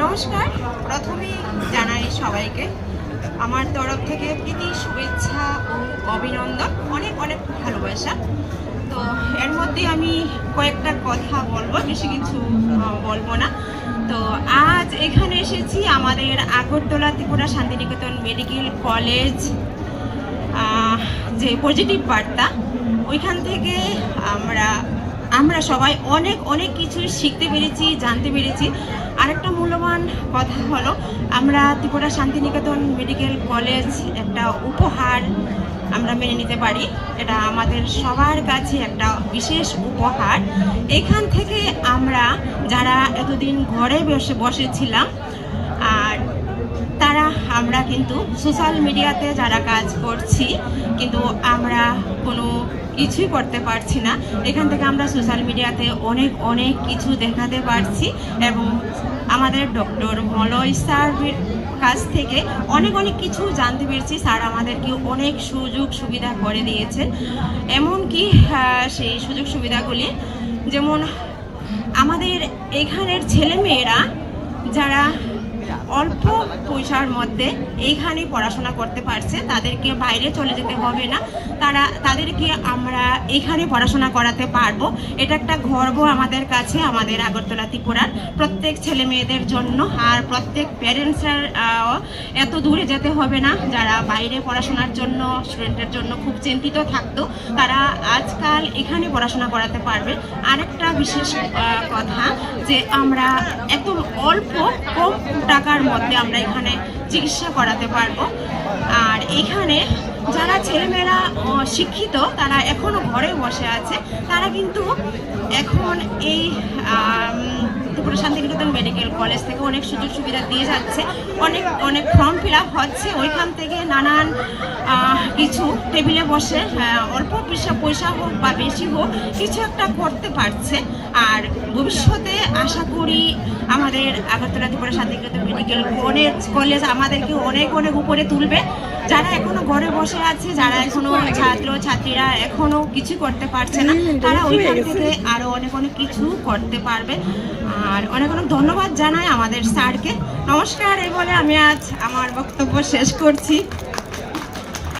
নমস্কার। প্রথমেই জানাই সবাইকে আমার তরফ থেকে প্রীতি, শুভেচ্ছা ও অভিনন্দন, অনেক অনেক ভালোবাসা। তো এর মধ্যে আমি কয়েকটা কথা বলবো, বেশি কিছু বলবো না। তো আজ এখানে এসেছি আমাদের আগরতলা ত্রিপুরা শান্তিনিকেতন মেডিকেল কলেজ যে পজিটিভ বার্তা, ওইখান থেকে আমরা সবাই অনেক অনেক কিছুই শিখতে পেরেছি, জানতে পেরেছি। আরেকটা মূল্যবান কথা হলো, আমরা ত্রিপুরা শান্তিনিকেতন মেডিকেল কলেজ একটা উপহার আমরা মেনে নিতে পারি। এটা আমাদের সবার কাছে একটা বিশেষ উপহার। এখান থেকে আমরা যারা এতদিন ঘরে বসেছিলাম, আর আমরা কিন্তু সোশ্যাল মিডিয়াতে যারা কাজ করছি, কিন্তু আমরা কোনো কিছুই করতে পারছি না। এখান থেকে আমরা সোশ্যাল মিডিয়াতে অনেক অনেক কিছু দেখাতে পারছি এবং আমাদের ডক্টর মলয় স্যারের কাছ থেকে অনেক অনেক কিছু জানতে পেরেছি। স্যার আমাদেরকে অনেক সুযোগ সুবিধা করে দিয়েছেন। এমনকি সেই সুযোগ সুবিধাগুলি যেমন আমাদের এখানের ছেলেমেয়েরা যারা অল্প পয়সার মধ্যে এইখানে পড়াশোনা করতে পারছে, তাদেরকে বাইরে চলে যেতে হবে না, তাদেরকে আমরা এখানে পড়াশোনা করাতে পারবো। এটা একটা গর্ব আমাদের কাছে, আমাদের আগরতলা ত্রিপুরার প্রত্যেক ছেলে মেয়েদের জন্য। আর প্রত্যেক প্যারেন্টসের এত দূরে যেতে হবে না, যারা বাইরে পড়াশোনার জন্য স্টুডেন্টের জন্য খুব চিন্তিত থাকতো, তারা আজকাল এখানে পড়াশোনা করাতে পারবে। আরেকটা বিশেষ কথা যে আমরা এত অল্প কম টাকার মধ্যে আমরা এখানে চিকিৎসা করাতে পারবো। আর এখানে যারা ছেলেমেয়েরা শিক্ষিত, তারা এখনো ঘরে বসে আছে, তারা কিন্তু এখন এই ত্রিপুরা শান্তিনিকেতন মেডিকেল কলেজ থেকে অনেক সুযোগ সুবিধা দিয়ে যাচ্ছে। অনেক অনেক ফর্ম ফিল আপ হচ্ছে, ওইখান থেকে নানান কিছু টেবিলে বসে অল্প পয়সা হোক বা বেশি হোক কিছু একটা করতে পারছে। আর ভবিষ্যতে আশা করি আমাদের আগরতলা ত্রিপুরা শান্তিনিকেতন মেডিকেল কলেজ আমাদেরকে অনেক অনেক উপরে তুলবে। যারা এখনো ঘরে বসে আছে, যারা এখনো ছাত্র ছাত্রীরা এখনো কিছু করতে পারছে না, তারা ওইখান থেকে আরো অনেক অনেক কিছু করতে পারবে। আর অনেক অনেক ধন্যবাদ জানাই আমাদের স্যারকে। নমস্কার, এই বলে আমি আজ আমার বক্তব্য শেষ করছি।